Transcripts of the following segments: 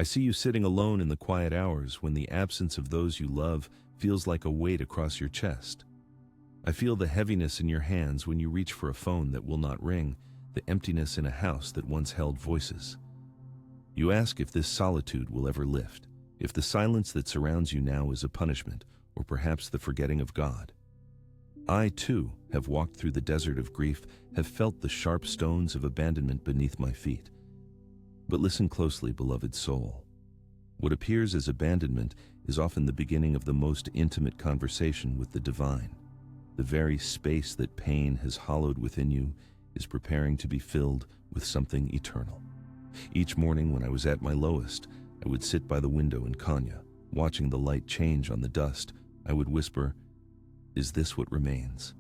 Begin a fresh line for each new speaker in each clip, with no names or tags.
I see you sitting alone in the quiet hours when the absence of those you love feels like a weight across your chest. I feel the heaviness in your hands when you reach for a phone that will not ring, the emptiness in a house that once held voices. You ask if this solitude will ever lift, if the silence that surrounds you now is a punishment, or perhaps the forgetting of God. I, too, have walked through the desert of grief, have felt the sharp stones of abandonment beneath my feet. But listen closely, beloved soul. What appears as abandonment is often the beginning of the most intimate conversation with the divine. The very space that pain has hollowed within you is preparing to be filled with something eternal. Each morning when I was at my lowest, I would sit by the window in Kanya, watching the light change on the dust. I would whisper, "Is this what remains?"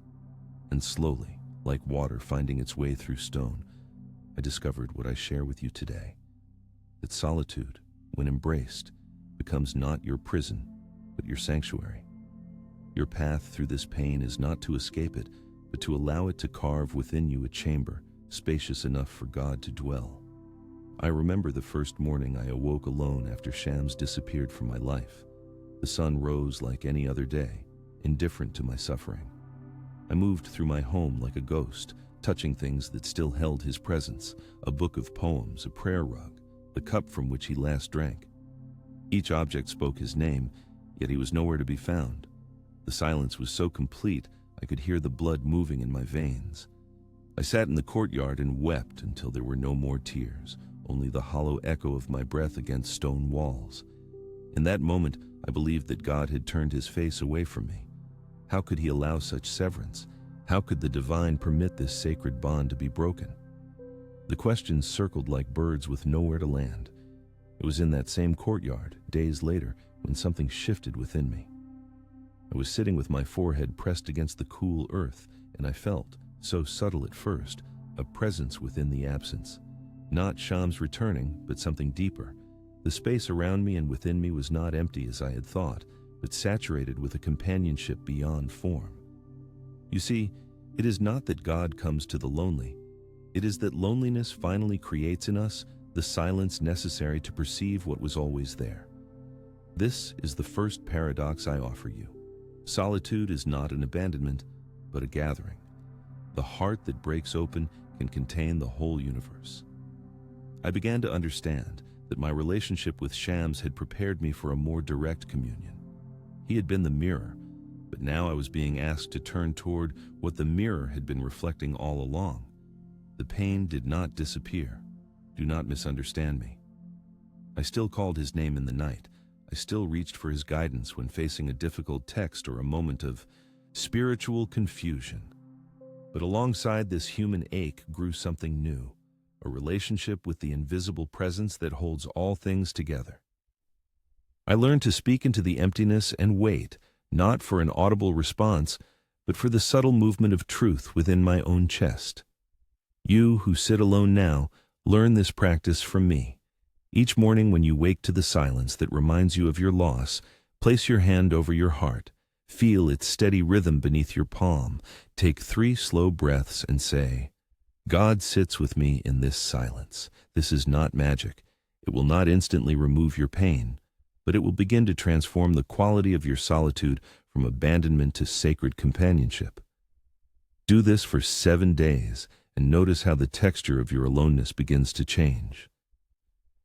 And slowly, like water finding its way through stone, I discovered what I share with you today. That solitude, when embraced, becomes not your prison, but your sanctuary. Your path through this pain is not to escape it, but to allow it to carve within you a chamber spacious enough for God to dwell. I remember the first morning I awoke alone after Shams disappeared from my life. The sun rose like any other day, indifferent to my suffering. I moved through my home like a ghost, touching things that still held his presence, a book of poems, a prayer rug, the cup from which he last drank. Each object spoke his name, yet he was nowhere to be found. The silence was so complete, I could hear the blood moving in my veins. I sat in the courtyard and wept until there were no more tears, only the hollow echo of my breath against stone walls. In that moment, I believed that God had turned his face away from me. How could he allow such severance? How could the divine permit this sacred bond to be broken? The questions circled like birds with nowhere to land. It was in that same courtyard, days later, when something shifted within me. I was sitting with my forehead pressed against the cool earth, and I felt, so subtle at first, a presence within the absence. Not Shams returning, but something deeper. The space around me and within me was not empty as I had thought, but saturated with a companionship beyond form. You see, it is not that God comes to the lonely. It is that loneliness finally creates in us the silence necessary to perceive what was always there. This is the first paradox I offer you. Solitude is not an abandonment, but a gathering. The heart that breaks open can contain the whole universe. I began to understand that my relationship with Shams had prepared me for a more direct communion. He had been the mirror, but now I was being asked to turn toward what the mirror had been reflecting all along. The pain did not disappear. Do not misunderstand me. I still called his name in the night. I still reached for his guidance when facing a difficult text or a moment of spiritual confusion. But alongside this human ache grew something new, a relationship with the invisible presence that holds all things together. I learned to speak into the emptiness and wait, not for an audible response, but for the subtle movement of truth within my own chest. You who sit alone now, learn this practice from me. Each morning when you wake to the silence that reminds you of your loss, place your hand over your heart. Feel its steady rhythm beneath your palm. Take 3 slow breaths and say, "God sits with me in this silence. This is not magic. It will not instantly remove your pain, but it will begin to transform the quality of your solitude from abandonment to sacred companionship." Do this for 7 days and notice how the texture of your aloneness begins to change.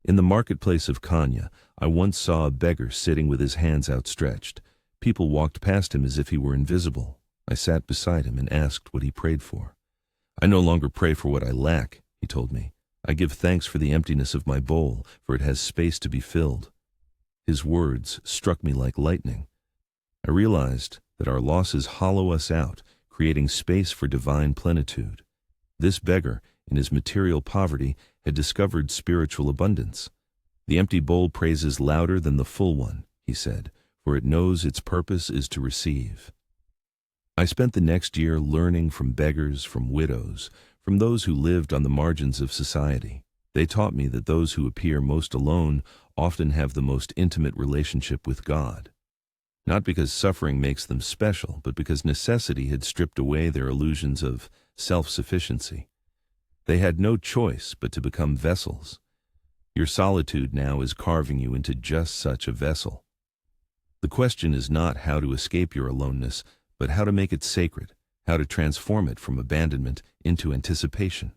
In the marketplace of Kanya, I once saw a beggar sitting with his hands outstretched. People walked past him as if he were invisible. I sat beside him and asked what he prayed for. "I no longer pray for what I lack," he told me. "I give thanks for the emptiness of my bowl, for it has space to be filled." His words struck me like lightning. I realized that our losses hollow us out, creating space for divine plenitude. This beggar, in his material poverty, had discovered spiritual abundance. "The empty bowl praises louder than the full one," he said, "for it knows its purpose is to receive." I spent the next year learning from beggars, from widows, from those who lived on the margins of society. They taught me that those who appear most alone often have the most intimate relationship with God. Not because suffering makes them special, but because necessity had stripped away their illusions of self-sufficiency. They had no choice but to become vessels. Your solitude now is carving you into just such a vessel. The question is not how to escape your aloneness, but how to make it sacred, how to transform it from abandonment into anticipation.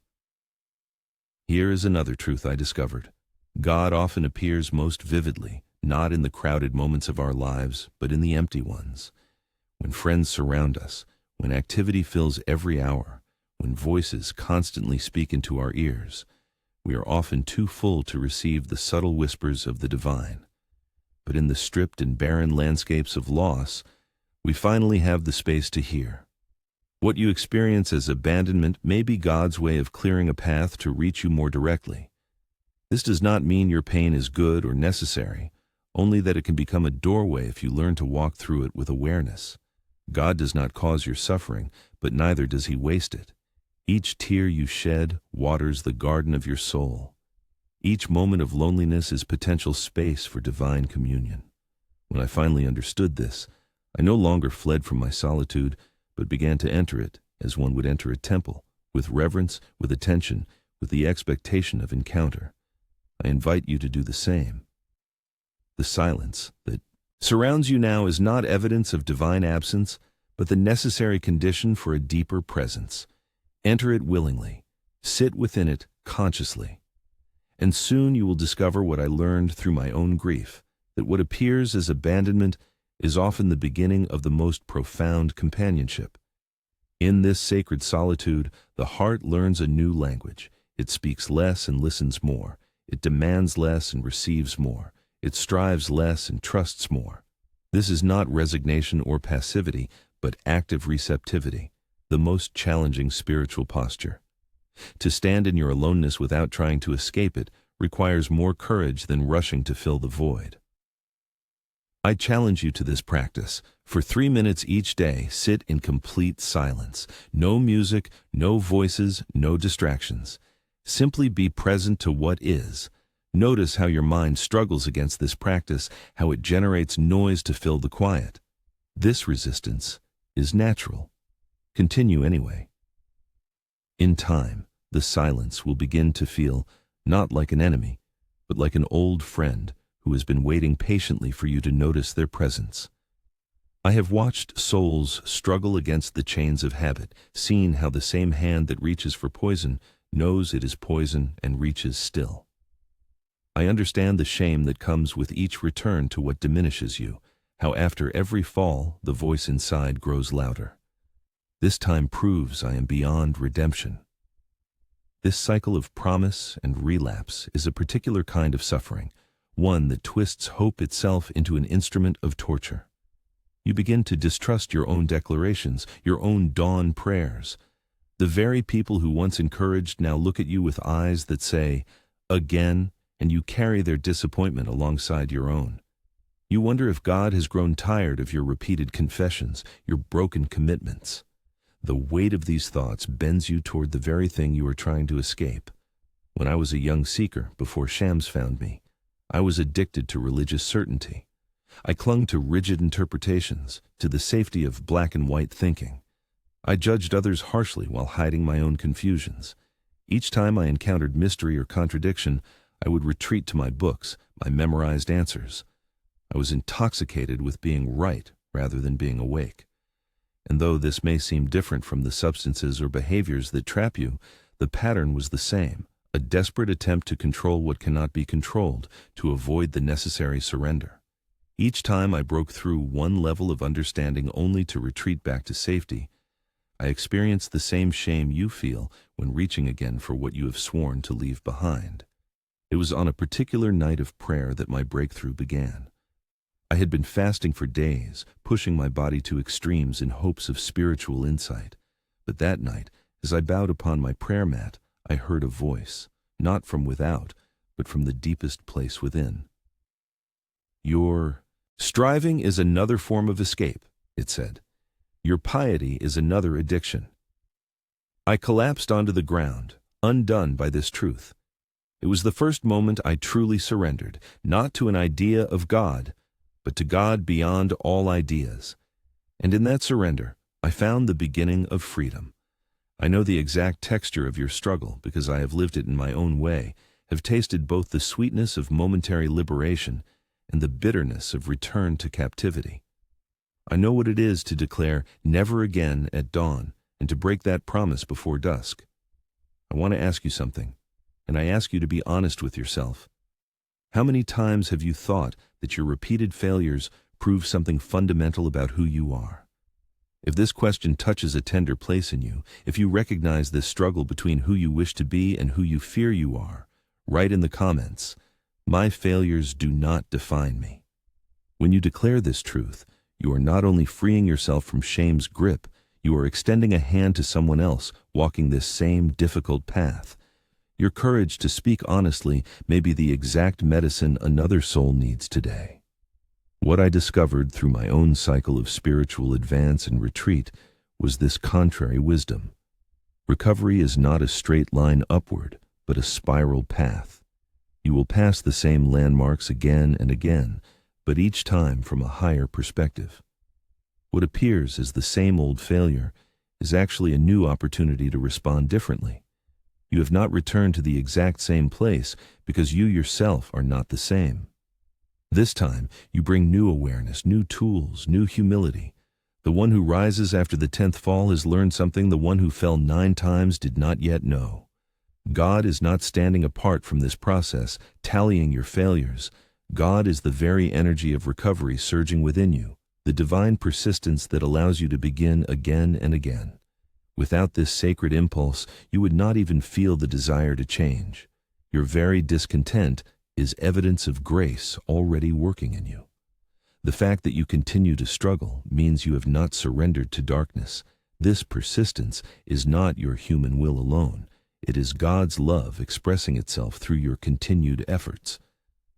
Here is another truth I discovered. God often appears most vividly, not in the crowded moments of our lives, but in the empty ones. When friends surround us, when activity fills every hour, when voices constantly speak into our ears, we are often too full to receive the subtle whispers of the divine. But in the stripped and barren landscapes of loss, we finally have the space to hear. What you experience as abandonment may be God's way of clearing a path to reach you more directly. This does not mean your pain is good or necessary, only that it can become a doorway if you learn to walk through it with awareness. God does not cause your suffering, but neither does He waste it. Each tear you shed waters the garden of your soul. Each moment of loneliness is potential space for divine communion. When I finally understood this, I no longer fled from my solitude, but began to enter it as one would enter a temple, with reverence, with attention, with the expectation of encounter. I invite you to do the same. The silence that surrounds you now is not evidence of divine absence, but the necessary condition for a deeper presence. Enter it willingly, sit within it consciously, and soon you will discover what I learned through my own grief, that what appears as abandonment is often the beginning of the most profound companionship. In this sacred solitude, the heart learns a new language. It speaks less and listens more. It demands less and receives more. It strives less and trusts more. This is not resignation or passivity, but active receptivity, the most challenging spiritual posture. To stand in your aloneness without trying to escape it requires more courage than rushing to fill the void. I challenge you to this practice. For 3 minutes each day, sit in complete silence. No music, no voices, no distractions. Simply be present to what is. Notice how your mind struggles against this practice, how it generates noise to fill the quiet. This resistance is natural. Continue anyway. In time, the silence will begin to feel not like an enemy, but like an old friend who has been waiting patiently for you to notice their presence. I have watched souls struggle against the chains of habit, seen how the same hand that reaches for poison knows it is poison and reaches still. I understand the shame that comes with each return to what diminishes you, how after every fall the voice inside grows louder. This time proves I am beyond redemption. This cycle of promise and relapse is a particular kind of suffering, one that twists hope itself into an instrument of torture. You begin to distrust your own declarations, your own dawn prayers. The very people who once encouraged now look at you with eyes that say, "Again," and you carry their disappointment alongside your own. You wonder if God has grown tired of your repeated confessions, your broken commitments. The weight of these thoughts bends you toward the very thing you are trying to escape. When I was a young seeker, before shams found me, I was addicted to religious certainty. I clung to rigid interpretations, to the safety of black and white thinking. I judged others harshly while hiding my own confusions. Each time I encountered mystery or contradiction, I would retreat to my books, my memorized answers. I was intoxicated with being right rather than being awake. And though this may seem different from the substances or behaviors that trap you, the pattern was the same, a desperate attempt to control what cannot be controlled, to avoid the necessary surrender. Each time I broke through one level of understanding only to retreat back to safety, I experienced the same shame you feel when reaching again for what you have sworn to leave behind. It was on a particular night of prayer that my breakthrough began. I had been fasting for days, pushing my body to extremes in hopes of spiritual insight. But that night, as I bowed upon my prayer mat, I heard a voice, not from without, but from the deepest place within. "Your striving is another form of escape," it said. "Your piety is another addiction." I collapsed onto the ground, undone by this truth. It was the first moment I truly surrendered, not to an idea of God, but to God beyond all ideas. And in that surrender, I found the beginning of freedom. I know the exact texture of your struggle because I have lived it in my own way, have tasted both the sweetness of momentary liberation and the bitterness of return to captivity. I know what it is to declare never again at dawn and to break that promise before dusk. I want to ask you something, and I ask you to be honest with yourself. How many times have you thought that your repeated failures prove something fundamental about who you are? If this question touches a tender place in you, if you recognize this struggle between who you wish to be and who you fear you are, write in the comments, "My failures do not define me." When you declare this truth, you are not only freeing yourself from shame's grip, you are extending a hand to someone else walking this same difficult path. Your courage to speak honestly may be the exact medicine another soul needs today. What I discovered through my own cycle of spiritual advance and retreat was this contrary wisdom. Recovery is not a straight line upward, but a spiral path. You will pass the same landmarks again and again, but each time from a higher perspective. What appears as the same old failure is actually a new opportunity to respond differently. You have not returned to the exact same place because you yourself are not the same. This time, you bring new awareness, new tools, new humility. The one who rises after the 10th fall has learned something the one who fell 9 times did not yet know. God is not standing apart from this process, tallying your failures. God is the very energy of recovery surging within you, the divine persistence that allows you to begin again and again. Without this sacred impulse, you would not even feel the desire to change. Your very discontent is evidence of grace already working in you. The fact that you continue to struggle means you have not surrendered to darkness. This persistence is not your human will alone. It is God's love expressing itself through your continued efforts.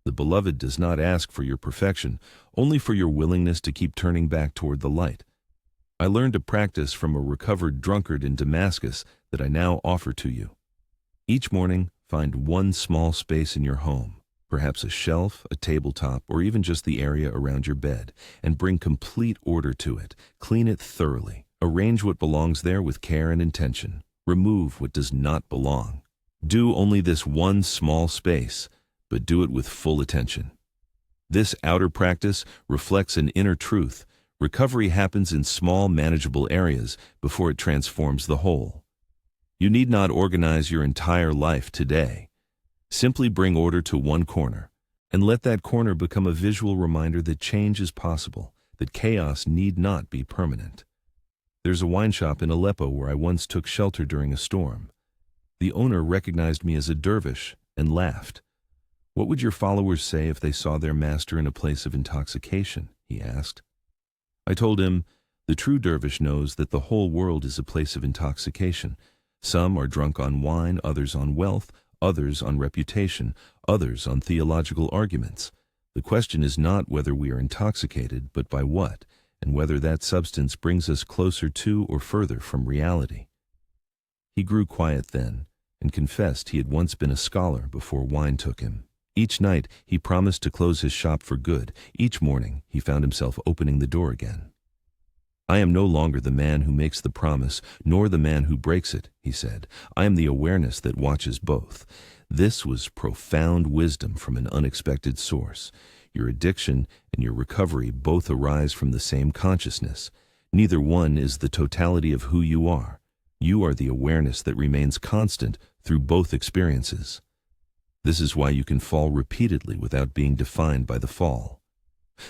The Beloved does not ask for your perfection, only for your willingness to keep turning back toward the light. I learned a practice from a recovered drunkard in Damascus that I now offer to you. Each morning, find one small space in your home, perhaps a shelf, a tabletop, or even just the area around your bed, and bring complete order to it. Clean it thoroughly. Arrange what belongs there with care and intention. Remove what does not belong. Do only this one small space, but do it with full attention. This outer practice reflects an inner truth. Recovery happens in small, manageable areas before it transforms the whole. You need not organize your entire life today. Simply bring order to one corner, and let that corner become a visual reminder that change is possible, that chaos need not be permanent. There's a wine shop in Aleppo where I once took shelter during a storm. The owner recognized me as a dervish and laughed. "What would your followers say if they saw their master in a place of intoxication?" he asked. I told him, "The true dervish knows that the whole world is a place of intoxication. Some are drunk on wine, others on wealth, others on reputation, others on theological arguments. The question is not whether we are intoxicated, but by what, and whether that substance brings us closer to or further from reality." He grew quiet then, and confessed he had once been a scholar before wine took him. Each night he promised to close his shop for good. Each morning he found himself opening the door again. "I am no longer the man who makes the promise, nor the man who breaks it," he said. "I am the awareness that watches both." This was profound wisdom from an unexpected source. Your addiction and your recovery both arise from the same consciousness. Neither one is the totality of who you are. You are the awareness that remains constant through both experiences. This is why you can fall repeatedly without being defined by the fall.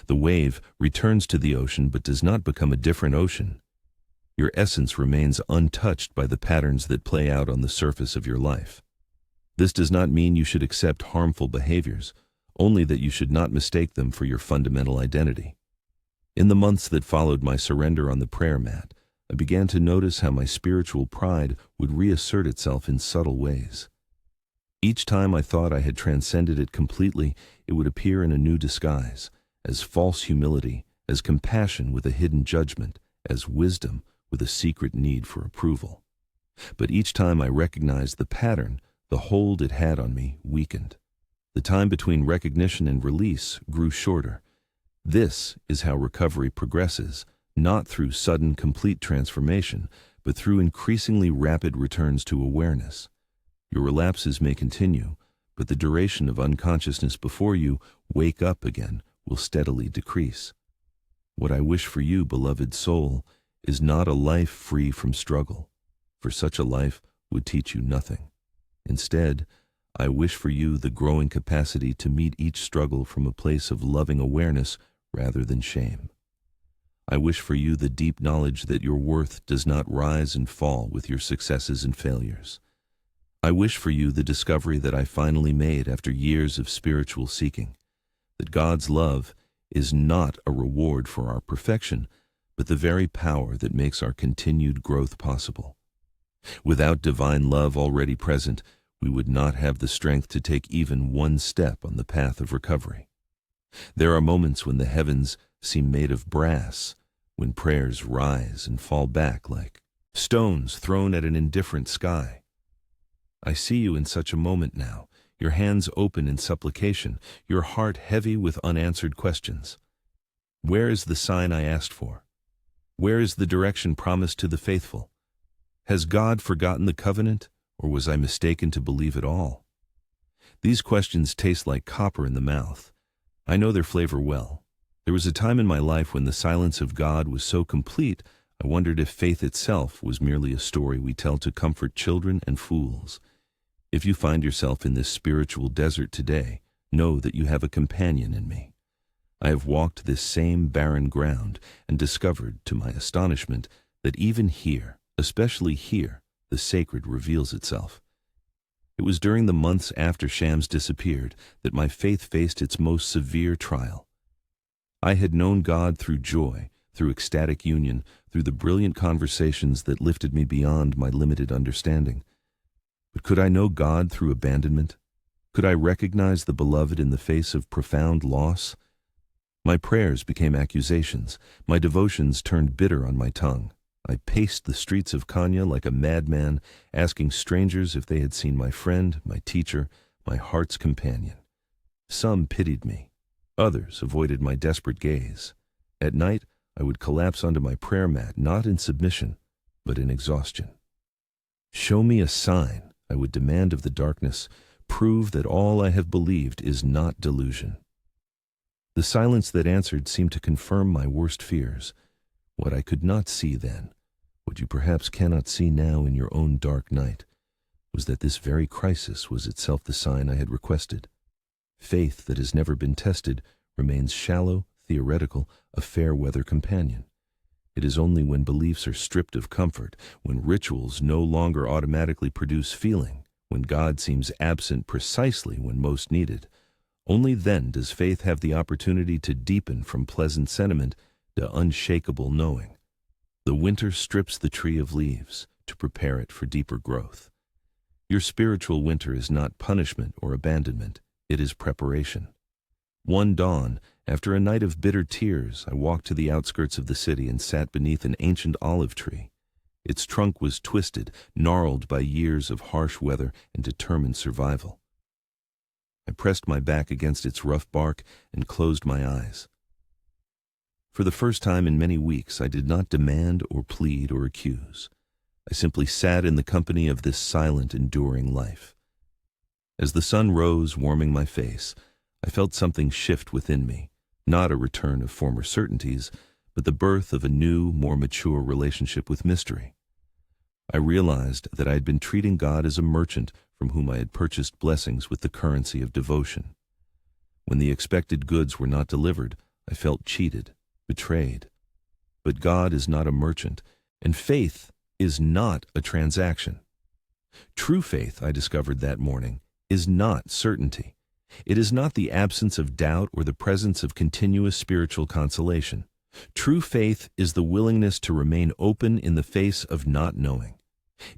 The wave returns to the ocean but does not become a different ocean. Your essence remains untouched by the patterns that play out on the surface of your life. This does not mean you should accept harmful behaviors, only that you should not mistake them for your fundamental identity. In the months that followed my surrender on the prayer mat, I began to notice how my spiritual pride would reassert itself in subtle ways. Each time I thought I had transcended it completely, it would appear in a new disguise, as false humility, as compassion with a hidden judgment, as wisdom with a secret need for approval. But each time I recognized the pattern, the hold it had on me weakened. The time between recognition and release grew shorter. This is how recovery progresses, not through sudden, complete transformation, but through increasingly rapid returns to awareness. Your relapses may continue, but the duration of unconsciousness before you wake up again will steadily decrease. What I wish for you, beloved soul, is not a life free from struggle, for such a life would teach you nothing. Instead, I wish for you the growing capacity to meet each struggle from a place of loving awareness rather than shame. I wish for you the deep knowledge that your worth does not rise and fall with your successes and failures. I wish for you the discovery that I finally made after years of spiritual seeking, that God's love is not a reward for our perfection, but the very power that makes our continued growth possible. Without divine love already present, we would not have the strength to take even one step on the path of recovery. There are moments when the heavens seem made of brass, when prayers rise and fall back like stones thrown at an indifferent sky. I see you in such a moment now, your hands open in supplication, your heart heavy with unanswered questions. Where is the sign I asked for? Where is the direction promised to the faithful? Has God forgotten the covenant, or was I mistaken to believe it all? These questions taste like copper in the mouth. I know their flavor well. There was a time in my life when the silence of God was so complete, I wondered if faith itself was merely a story we tell to comfort children and fools. If you find yourself in this spiritual desert today, know that you have a companion in me. I have walked this same barren ground and discovered, to my astonishment, that even here, especially here, the sacred reveals itself. It was during the months after Shams disappeared that my faith faced its most severe trial. I had known God through joy, through ecstatic union, through the brilliant conversations that lifted me beyond my limited understanding. But could I know God through abandonment? Could I recognize the beloved in the face of profound loss? My prayers became accusations. My devotions turned bitter on my tongue. I paced the streets of Kanya like a madman, asking strangers if they had seen my friend, my teacher, my heart's companion. Some pitied me. Others avoided my desperate gaze. At night, I would collapse onto my prayer mat, not in submission, but in exhaustion. Show me a sign, I would demand of the darkness. Prove that all I have believed is not delusion. The silence that answered seemed to confirm my worst fears. What I could not see then, what you perhaps cannot see now in your own dark night, was that this very crisis was itself the sign I had requested. Faith that has never been tested remains shallow, theoretical, a fair-weather companion. It is only when beliefs are stripped of comfort, when rituals no longer automatically produce feeling, when God seems absent precisely when most needed, only then does faith have the opportunity to deepen from pleasant sentiment to unshakable knowing. The winter strips the tree of leaves to prepare it for deeper growth. Your spiritual winter is not punishment or abandonment, it is preparation. One dawn, after a night of bitter tears, I walked to the outskirts of the city and sat beneath an ancient olive tree. Its trunk was twisted, gnarled by years of harsh weather and determined survival. I pressed my back against its rough bark and closed my eyes. For the first time in many weeks, I did not demand or plead or accuse. I simply sat in the company of this silent, enduring life. As the sun rose, warming my face, I felt something shift within me, not a return of former certainties, but the birth of a new, more mature relationship with mystery. I realized that I had been treating God as a merchant from whom I had purchased blessings with the currency of devotion. When the expected goods were not delivered, I felt cheated, betrayed. But God is not a merchant, and faith is not a transaction. True faith, I discovered that morning, is not certainty. It is not the absence of doubt or the presence of continuous spiritual consolation. True faith is the willingness to remain open in the face of not knowing.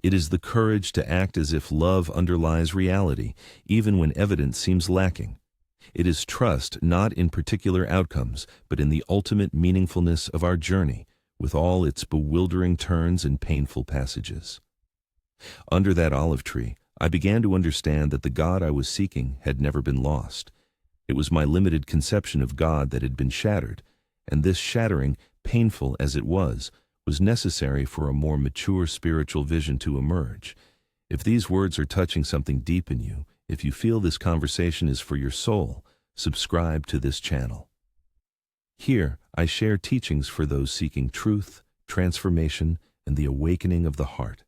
It is the courage to act as if love underlies reality, even when evidence seems lacking. It is trust not in particular outcomes, but in the ultimate meaningfulness of our journey, with all its bewildering turns and painful passages. Under that olive tree, I began to understand that the God I was seeking had never been lost. It was my limited conception of God that had been shattered, and this shattering, painful as it was necessary for a more mature spiritual vision to emerge. If these words are touching something deep in you, If you feel this conversation is for your soul, subscribe to this channel. Here, I share teachings for those seeking truth, transformation, and the awakening of the heart.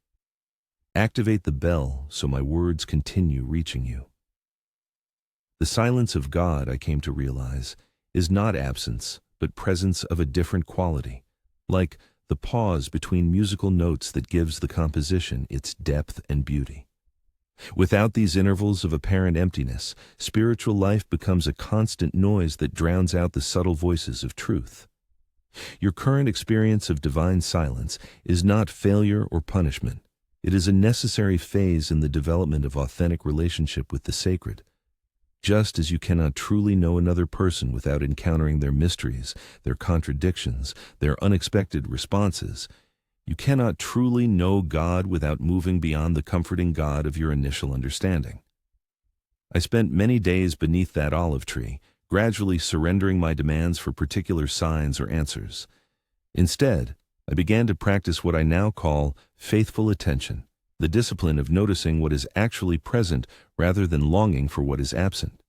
Activate the bell so my words continue reaching you. The silence of God, I came to realize, is not absence, but presence of a different quality, like the pause between musical notes that gives the composition its depth and beauty. Without these intervals of apparent emptiness, spiritual life becomes a constant noise that drowns out the subtle voices of truth. Your current experience of divine silence is not failure or punishment. It is a necessary phase in the development of authentic relationship with the sacred. Just as you cannot truly know another person without encountering their mysteries, their contradictions, their unexpected responses, you cannot truly know God without moving beyond the comforting God of your initial understanding. I spent many days beneath that olive tree, gradually surrendering my demands for particular signs or answers. Instead, I began to practice what I now call faithful attention, the discipline of noticing what is actually present rather than longing for what is absent.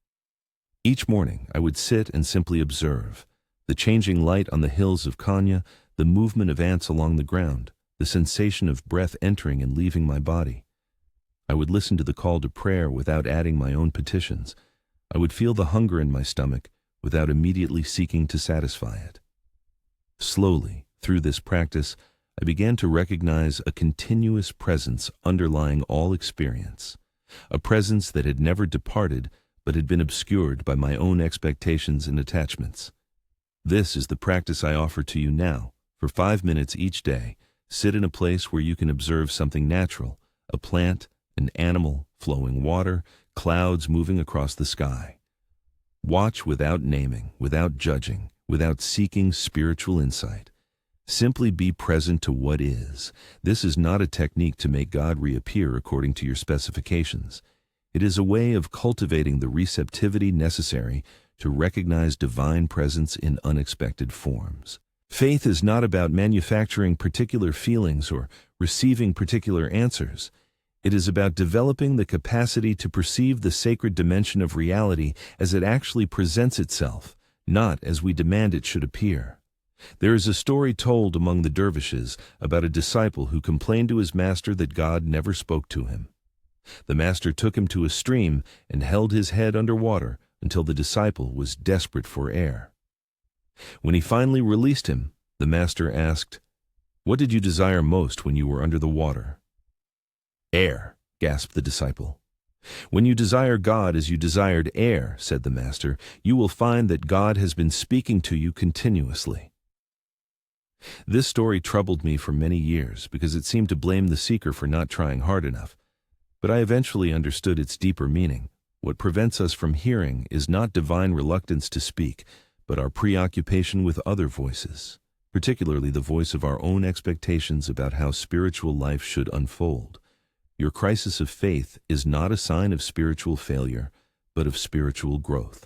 Each morning, I would sit and simply observe the changing light on the hills of Kanya, the movement of ants along the ground, the sensation of breath entering and leaving my body. I would listen to the call to prayer without adding my own petitions. I would feel the hunger in my stomach without immediately seeking to satisfy it. Slowly, through this practice, I began to recognize a continuous presence underlying all experience, a presence that had never departed but had been obscured by my own expectations and attachments. This is the practice I offer to you now. For 5 minutes each day, sit in a place where you can observe something natural, a plant, an animal, flowing water, clouds moving across the sky. Watch without naming, without judging, without seeking spiritual insight. Simply be present to what is. This is not a technique to make God reappear according to your specifications. It is a way of cultivating the receptivity necessary to recognize divine presence in unexpected forms. Faith is not about manufacturing particular feelings or receiving particular answers. It is about developing the capacity to perceive the sacred dimension of reality as it actually presents itself, not as we demand it should appear. There is a story told among the dervishes about a disciple who complained to his master that God never spoke to him. The master took him to a stream and held his head under water until the disciple was desperate for air. When he finally released him, the master asked, "What did you desire most when you were under the water?" "Air," gasped the disciple. "When you desire God as you desired air," said the master, "you will find that God has been speaking to you continuously." This story troubled me for many years because it seemed to blame the seeker for not trying hard enough. But I eventually understood its deeper meaning. What prevents us from hearing is not divine reluctance to speak, but our preoccupation with other voices, particularly the voice of our own expectations about how spiritual life should unfold. Your crisis of faith is not a sign of spiritual failure, but of spiritual growth.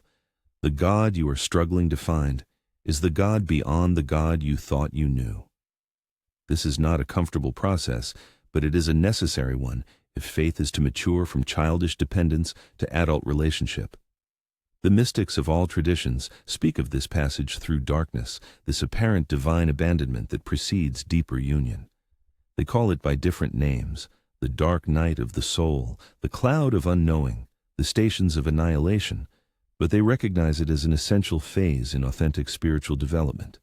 The God you are struggling to find is the God beyond the God you thought you knew. This is not a comfortable process, but it is a necessary one if faith is to mature from childish dependence to adult relationship. The mystics of all traditions speak of this passage through darkness, this apparent divine abandonment that precedes deeper union. They call it by different names: the dark night of the soul, the cloud of unknowing, the stations of annihilation, but they recognize it as an essential phase in authentic spiritual development.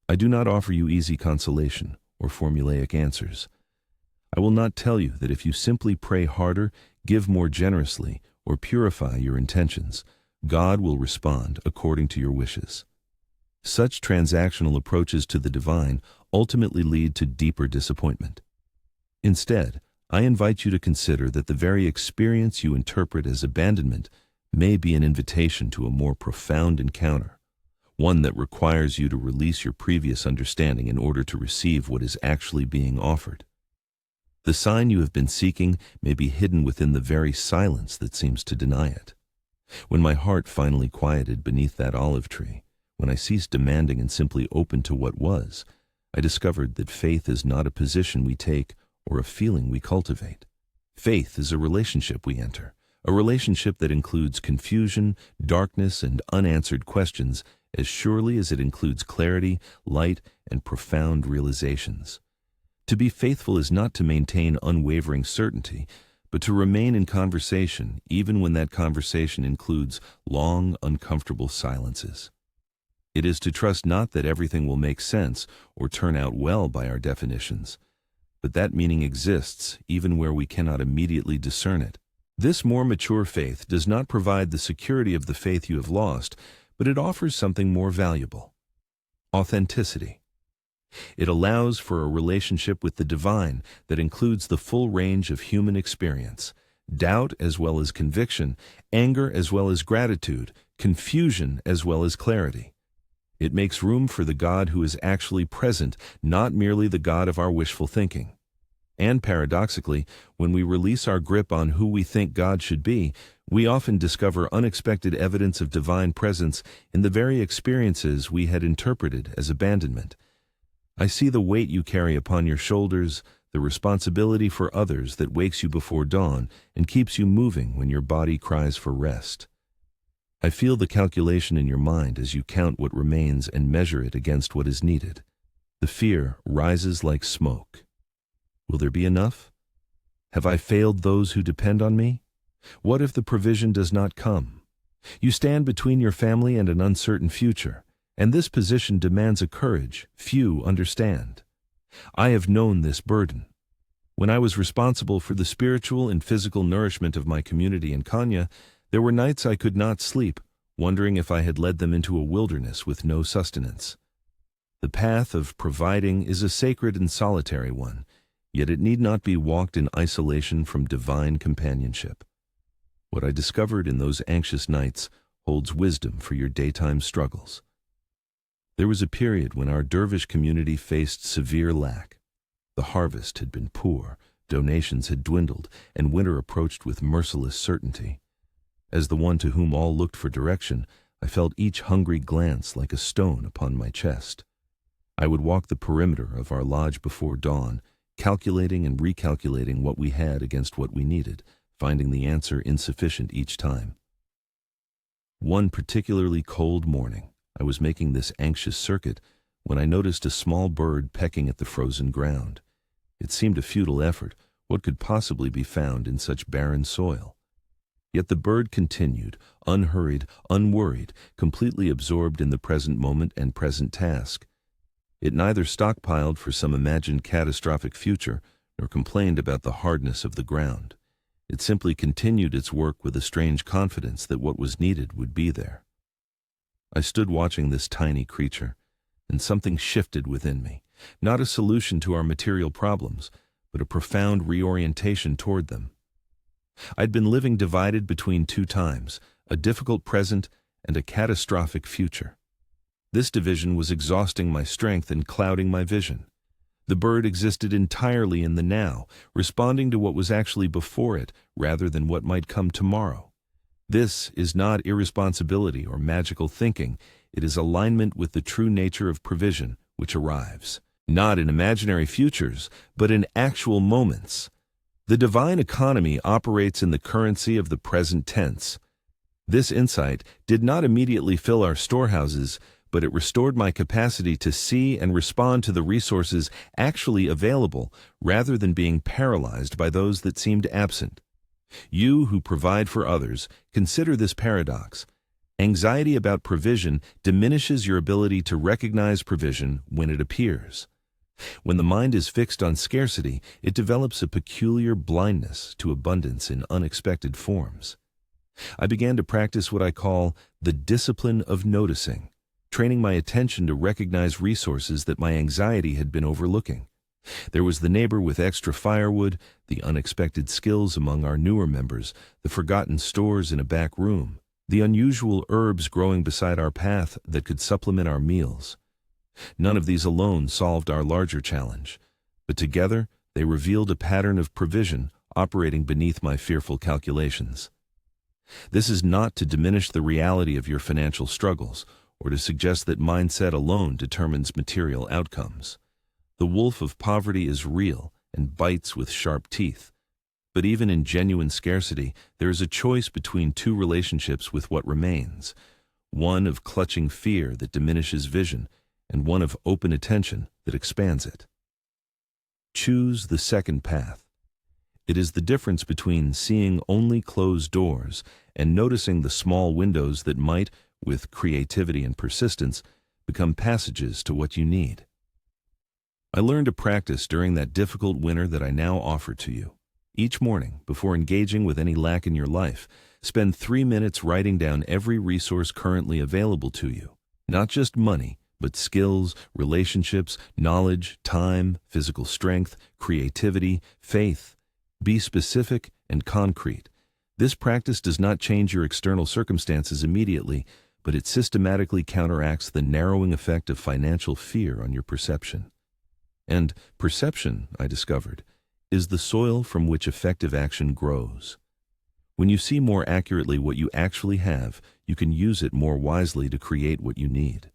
I do not offer you easy consolation or formulaic answers. I will not tell you that if you simply pray harder, give more generously, or purify your intentions, God will respond according to your wishes. Such transactional approaches to the divine ultimately lead to deeper disappointment. Instead, I invite you to consider that the very experience you interpret as abandonment may be an invitation to a more profound encounter, one that requires you to release your previous understanding in order to receive what is actually being offered. The sign you have been seeking may be hidden within the very silence that seems to deny it. When my heart finally quieted beneath that olive tree, when I ceased demanding and simply opened to what was, I discovered that faith is not a position we take or a feeling we cultivate. Faith is a relationship we enter, A relationship that includes confusion, darkness, and unanswered questions as surely as it includes clarity, light, and profound realizations. To be faithful is not to maintain unwavering certainty, but to remain in conversation even when that conversation includes long, uncomfortable silences. It is to trust not that everything will make sense or turn out well by our definitions, but that meaning exists even where we cannot immediately discern it. This more mature faith does not provide the security of the faith you have lost, but it offers something more valuable: authenticity. It allows for a relationship with the divine that includes the full range of human experience, doubt as well as conviction, anger as well as gratitude, confusion as well as clarity. It makes room for the God who is actually present, not merely the God of our wishful thinking. And paradoxically, when we release our grip on who we think God should be, we often discover unexpected evidence of divine presence in the very experiences we had interpreted as abandonment. I see the weight you carry upon your shoulders, the responsibility for others that wakes you before dawn and keeps you moving when your body cries for rest. I feel the calculation in your mind as you count what remains and measure it against what is needed. The fear rises like smoke. Will there be enough? Have I failed those who depend on me? What if the provision does not come? You stand between your family and an uncertain future, and this position demands a courage few understand. I have known this burden. When I was responsible for the spiritual and physical nourishment of my community in Kenya, there were nights I could not sleep, wondering if I had led them into a wilderness with no sustenance. The path of providing is a sacred and solitary one, yet it need not be walked in isolation from divine companionship. What I discovered in those anxious nights holds wisdom for your daytime struggles. There was a period when our dervish community faced severe lack. The harvest had been poor, donations had dwindled, and winter approached with merciless certainty. As the one to whom all looked for direction, I felt each hungry glance like a stone upon my chest. I would walk the perimeter of our lodge before dawn, calculating and recalculating what we had against what we needed, finding the answer insufficient each time. One particularly cold morning, I was making this anxious circuit when I noticed a small bird pecking at the frozen ground. It seemed a futile effort. What could possibly be found in such barren soil? Yet the bird continued, unhurried, unworried, completely absorbed in the present moment and present task. It neither stockpiled for some imagined catastrophic future, nor complained about the hardness of the ground. It simply continued its work with a strange confidence that what was needed would be there. I stood watching this tiny creature, and something shifted within me, not a solution to our material problems, but a profound reorientation toward them. I'd been living divided between two times, a difficult present and a catastrophic future. This division was exhausting my strength and clouding my vision. The bird existed entirely in the now, responding to what was actually before it rather than what might come tomorrow. This is not irresponsibility or magical thinking. It is alignment with the true nature of provision, which arrives, not in imaginary futures, but in actual moments. The divine economy operates in the currency of the present tense. This insight did not immediately fill our storehouses, but it restored my capacity to see and respond to the resources actually available rather than being paralyzed by those that seemed absent. You who provide for others, consider this paradox. Anxiety about provision diminishes your ability to recognize provision when it appears. When the mind is fixed on scarcity, it develops a peculiar blindness to abundance in unexpected forms. I began to practice what I call the discipline of noticing, training my attention to recognize resources that my anxiety had been overlooking. There was the neighbor with extra firewood, the unexpected skills among our newer members, the forgotten stores in a back room, the unusual herbs growing beside our path that could supplement our meals. None of these alone solved our larger challenge, but together they revealed a pattern of provision operating beneath my fearful calculations. This is not to diminish the reality of your financial struggles, or to suggest that mindset alone determines material outcomes. The wolf of poverty is real and bites with sharp teeth, But even in genuine scarcity, there is a choice between two relationships with what remains. One of clutching fear that diminishes vision, and one of open attention that expands it. Choose the second path. It is the difference between seeing only closed doors and noticing the small windows that might, with creativity and persistence, become passages to what you need. I learned a practice during that difficult winter that I now offer to you. Each morning, before engaging with any lack in your life, spend 3 minutes writing down every resource currently available to you. Not just money, but skills, relationships, knowledge, time, physical strength, creativity, faith. Be specific and concrete. This practice does not change your external circumstances immediately, but it systematically counteracts the narrowing effect of financial fear on your perception. And perception, I discovered, is the soil from which effective action grows. When you see more accurately what you actually have, you can use it more wisely to create what you need.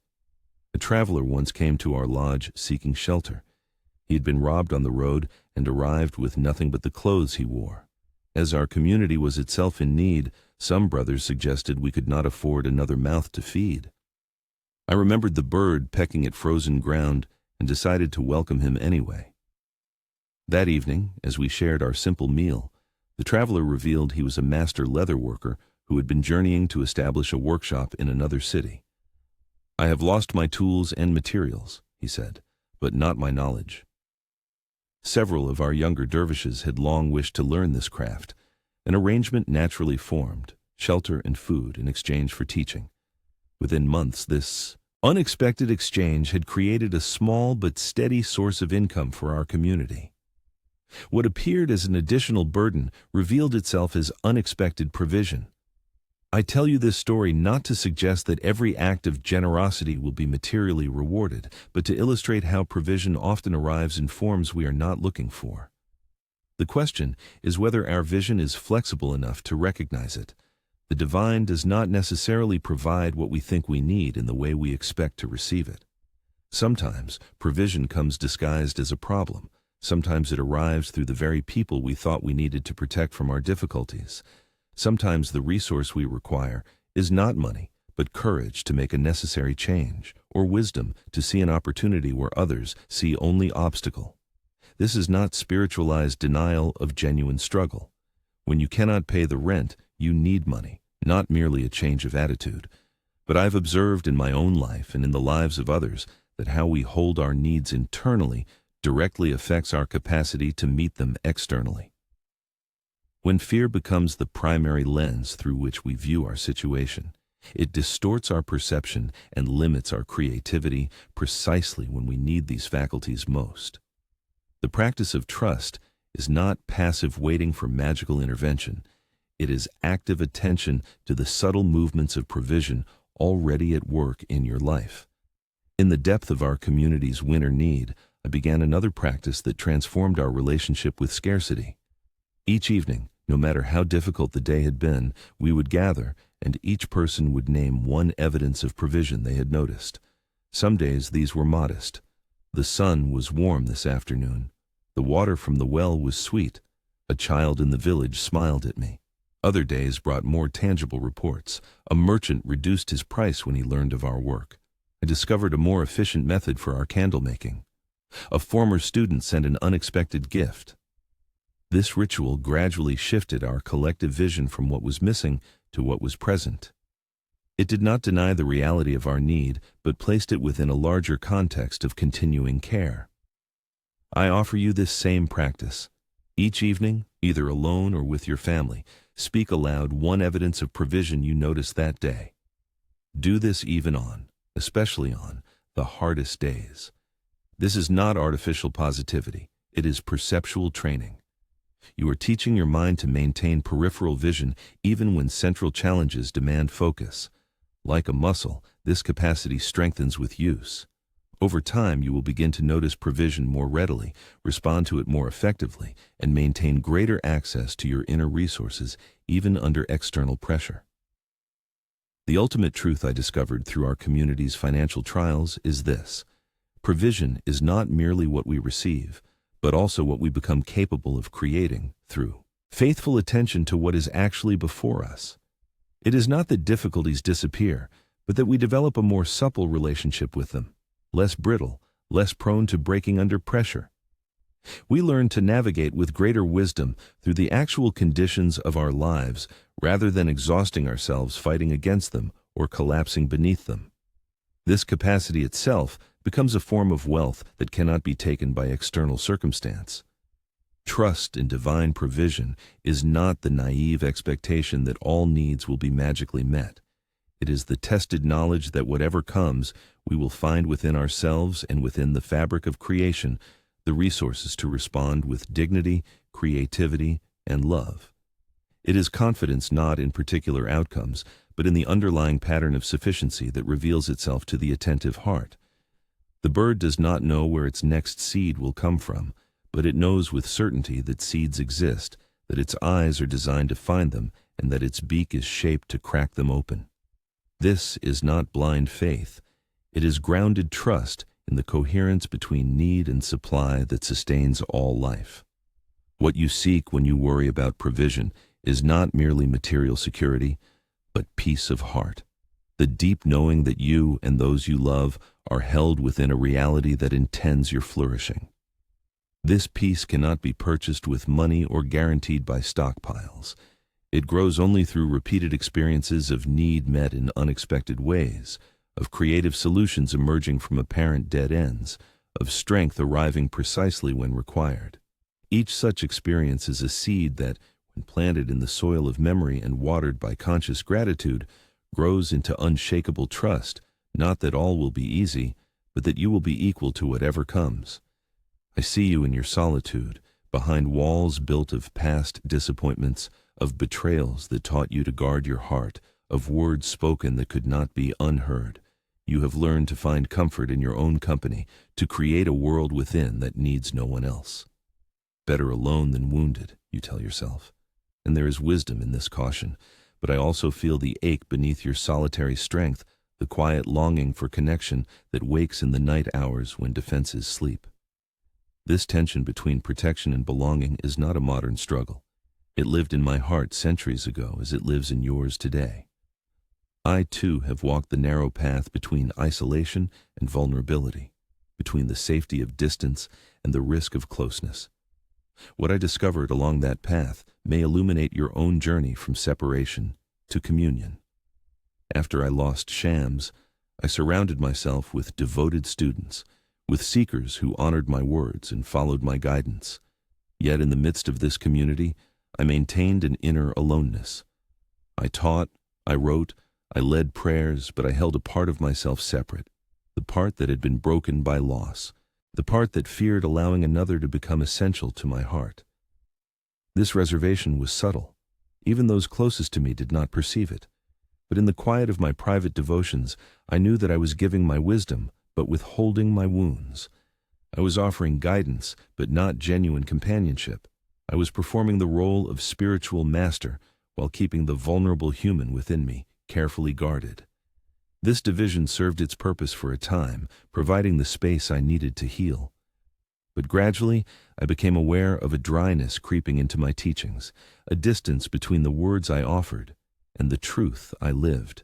A traveler once came to our lodge seeking shelter. He had been robbed on the road and arrived with nothing but the clothes he wore. As our community was itself in need, some brothers suggested we could not afford another mouth to feed. I remembered the bird pecking at frozen ground and decided to welcome him anyway. That evening, as we shared our simple meal, the traveler revealed he was a master leather worker who had been journeying to establish a workshop in another city. "I have lost my tools and materials," he said, "but not my knowledge." Several of our younger dervishes had long wished to learn this craft. An arrangement naturally formed, shelter and food in exchange for teaching. Within months, this unexpected exchange had created a small but steady source of income for our community. What appeared as an additional burden revealed itself as unexpected provision. I tell you this story not to suggest that every act of generosity will be materially rewarded, but to illustrate how provision often arrives in forms we are not looking for. The question is whether our vision is flexible enough to recognize it. The divine does not necessarily provide what we think we need in the way we expect to receive it. Sometimes provision comes disguised as a problem. Sometimes it arrives through the very people we thought we needed to protect from our difficulties. Sometimes the resource we require is not money, but courage to make a necessary change, or wisdom to see an opportunity where others see only obstacle. This is not spiritualized denial of genuine struggle. When you cannot pay the rent, you need money, not merely a change of attitude. But I've observed in my own life and in the lives of others that how we hold our needs internally directly affects our capacity to meet them externally. When fear becomes the primary lens through which we view our situation, it distorts our perception and limits our creativity precisely when we need these faculties most. The practice of trust is not passive waiting for magical intervention. It is active attention to the subtle movements of provision already at work in your life. In the depth of our community's winter need, I began another practice that transformed our relationship with scarcity. Each evening, no matter how difficult the day had been, we would gather, and each person would name one evidence of provision they had noticed. Some days these were modest. The sun was warm this afternoon. The water from the well was sweet. A child in the village smiled at me. Other days brought more tangible reports. A merchant reduced his price when he learned of our work. I discovered a more efficient method for our candle making. A former student sent an unexpected gift. This ritual gradually shifted our collective vision from what was missing to what was present. It did not deny the reality of our need, but placed it within a larger context of continuing care. I offer you this same practice. Each evening, either alone or with your family, speak aloud one evidence of provision you noticed that day. Do this especially on, the hardest days. This is not artificial positivity. It is perceptual training. You are teaching your mind to maintain peripheral vision even when central challenges demand focus. Like a muscle, this capacity strengthens with use. Over time, you will begin to notice provision more readily, respond to it more effectively, and maintain greater access to your inner resources even under external pressure. The ultimate truth I discovered through our community's financial trials is this: provision is not merely what we receive, but also what we become capable of creating through faithful attention to what is actually before us. It is not that difficulties disappear, but that we develop a more supple relationship with them, less brittle, less prone to breaking under pressure. We learn to navigate with greater wisdom through the actual conditions of our lives rather than exhausting ourselves fighting against them or collapsing beneath them. This capacity itself becomes a form of wealth that cannot be taken by external circumstance. Trust in divine provision is not the naive expectation that all needs will be magically met. It is the tested knowledge that whatever comes, we will find within ourselves and within the fabric of creation the resources to respond with dignity, creativity, and love. It is confidence not in particular outcomes, but in the underlying pattern of sufficiency that reveals itself to the attentive heart. The bird does not know where its next seed will come from, but it knows with certainty that seeds exist, that its eyes are designed to find them, and that its beak is shaped to crack them open. This is not blind faith. It is grounded trust in the coherence between need and supply that sustains all life. What you seek when you worry about provision is not merely material security, but peace of heart, the deep knowing that you and those you love are held within a reality that intends your flourishing. This peace cannot be purchased with money or guaranteed by stockpiles. It grows only through repeated experiences of need met in unexpected ways, of creative solutions emerging from apparent dead ends, of strength arriving precisely when required. Each such experience is a seed that, when planted in the soil of memory and watered by conscious gratitude, grows into unshakable trust, not that all will be easy, but that you will be equal to whatever comes. I see you in your solitude, behind walls built of past disappointments, of betrayals that taught you to guard your heart, of words spoken that could not be unheard. You have learned to find comfort in your own company, to create a world within that needs no one else. Better alone than wounded, you tell yourself. And there is wisdom in this caution, but I also feel the ache beneath your solitary strength, the quiet longing for connection that wakes in the night hours when defenses sleep. This tension between protection and belonging is not a modern struggle. It lived in my heart centuries ago as it lives in yours today. I, too, have walked the narrow path between isolation and vulnerability, between the safety of distance and the risk of closeness. What I discovered along that path may illuminate your own journey from separation to communion. After I lost Shams, I surrounded myself with devoted students, with seekers who honored my words and followed my guidance. Yet in the midst of this community, I maintained an inner aloneness. I taught, I wrote, I led prayers, but I held a part of myself separate, the part that had been broken by loss, the part that feared allowing another to become essential to my heart. This reservation was subtle. Even those closest to me did not perceive it. But in the quiet of my private devotions, I knew that I was giving my wisdom, but withholding my wounds. I was offering guidance, but not genuine companionship. I was performing the role of spiritual master while keeping the vulnerable human within me carefully guarded. This division served its purpose for a time, providing the space I needed to heal. But gradually, I became aware of a dryness creeping into my teachings, a distance between the words I offered and the truth I lived.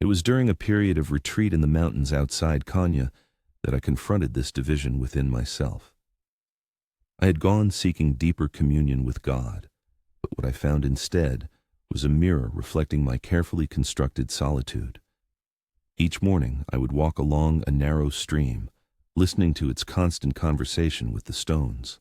It was during a period of retreat in the mountains outside Konya that I confronted this division within myself. I had gone seeking deeper communion with God, but what I found instead was a mirror reflecting my carefully constructed solitude. Each morning I would walk along a narrow stream, listening to its constant conversation with the stones.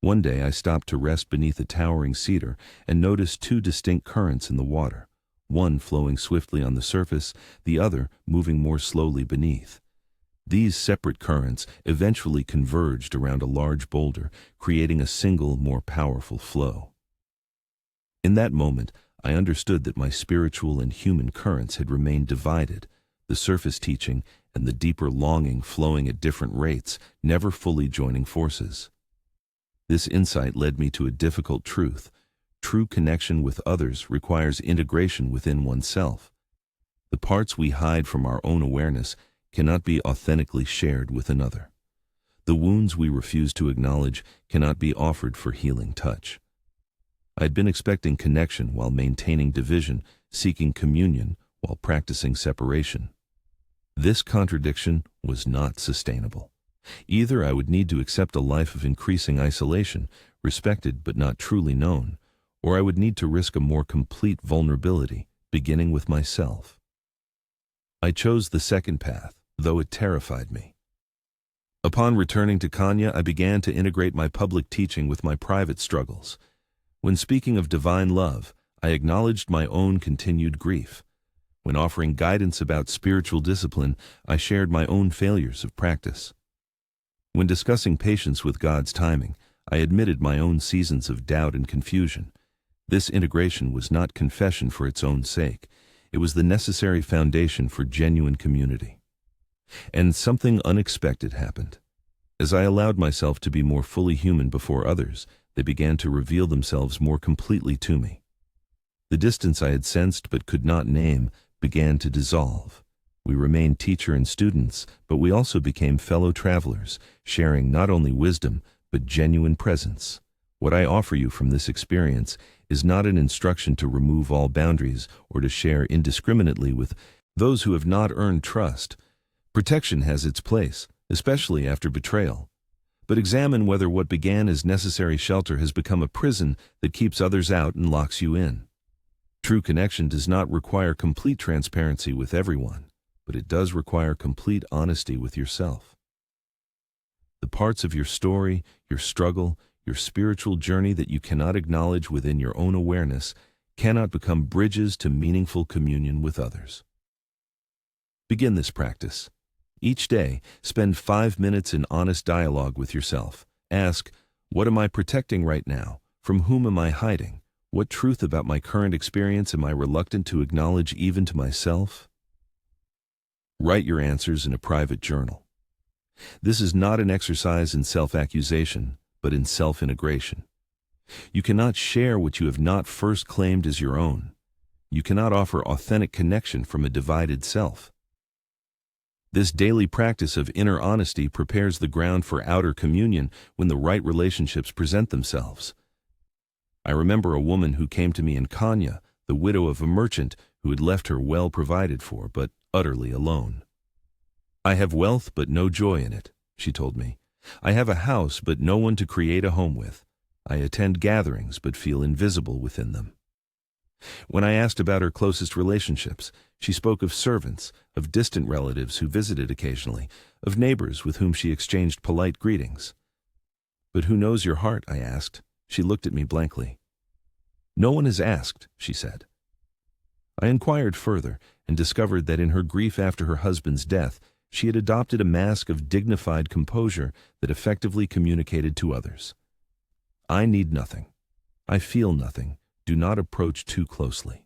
One day I stopped to rest beneath a towering cedar and noticed two distinct currents in the water, one flowing swiftly on the surface, the other moving more slowly beneath. These separate currents eventually converged around a large boulder, creating a single, more powerful flow. In that moment, I understood that my spiritual and human currents had remained divided, the surface teaching and the deeper longing flowing at different rates, never fully joining forces. This insight led me to a difficult truth. True connection with others requires integration within oneself. The parts we hide from our own awareness cannot be authentically shared with another. The wounds we refuse to acknowledge cannot be offered for healing touch. I had been expecting connection while maintaining division, seeking communion while practicing separation. This contradiction was not sustainable. Either I would need to accept a life of increasing isolation, respected but not truly known, or I would need to risk a more complete vulnerability, beginning with myself. I chose the second path, though it terrified me. Upon returning to Kenya, I began to integrate my public teaching with my private struggles. When speaking of divine love, I acknowledged my own continued grief. When offering guidance about spiritual discipline, I shared my own failures of practice. When discussing patience with God's timing, I admitted my own seasons of doubt and confusion. This integration was not confession for its own sake. It was the necessary foundation for genuine community. And something unexpected happened. As I allowed myself to be more fully human before others, they began to reveal themselves more completely to me. The distance I had sensed but could not name began to dissolve. We remained teacher and students, but we also became fellow travelers, sharing not only wisdom, but genuine presence. What I offer you from this experience is not an instruction to remove all boundaries or to share indiscriminately with those who have not earned trust. Protection has its place, especially after betrayal. But examine whether what began as necessary shelter has become a prison that keeps others out and locks you in. True connection does not require complete transparency with everyone, but it does require complete honesty with yourself. The parts of your story, your struggle, your spiritual journey that you cannot acknowledge within your own awareness cannot become bridges to meaningful communion with others. Begin this practice. Each day, spend 5 minutes in honest dialogue with yourself. Ask, what am I protecting right now? From whom am I hiding? What truth about my current experience am I reluctant to acknowledge even to myself? Write your answers in a private journal. This is not an exercise in self-accusation, but in self-integration. You cannot share what you have not first claimed as your own. You cannot offer authentic connection from a divided self. This daily practice of inner honesty prepares the ground for outer communion when the right relationships present themselves. I remember a woman who came to me in Kenya, the widow of a merchant who had left her well provided for, but utterly alone. I have wealth but no joy in it, she told me. I have a house but no one to create a home with. I attend gatherings but feel invisible within them. When I asked about her closest relationships, she spoke of servants, of distant relatives who visited occasionally, of neighbors with whom she exchanged polite greetings. But who knows your heart? I asked. She looked at me blankly. No one has asked, she said. I inquired further and discovered that in her grief after her husband's death, she had adopted a mask of dignified composure that effectively communicated to others. I need nothing. I feel nothing. Do not approach too closely.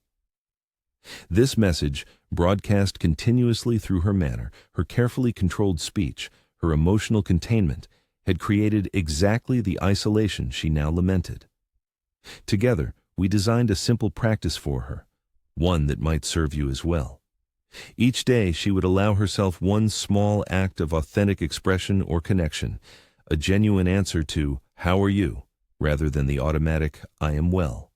This message, broadcast continuously through her manner, her carefully controlled speech, her emotional containment, had created exactly the isolation she now lamented. Together, we designed a simple practice for her, one that might serve you as well. Each day, she would allow herself one small act of authentic expression or connection, a genuine answer to, "How are you?" rather than the automatic, "I am well."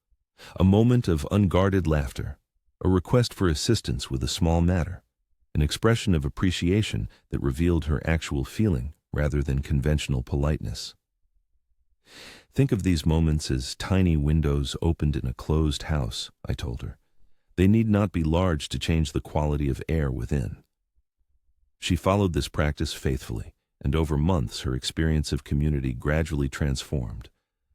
A moment of unguarded laughter, a request for assistance with a small matter, an expression of appreciation that revealed her actual feeling rather than conventional politeness. Think of these moments as tiny windows opened in a closed house, I told her. They need not be large to change the quality of air within. She followed this practice faithfully, and over months her experience of community gradually transformed,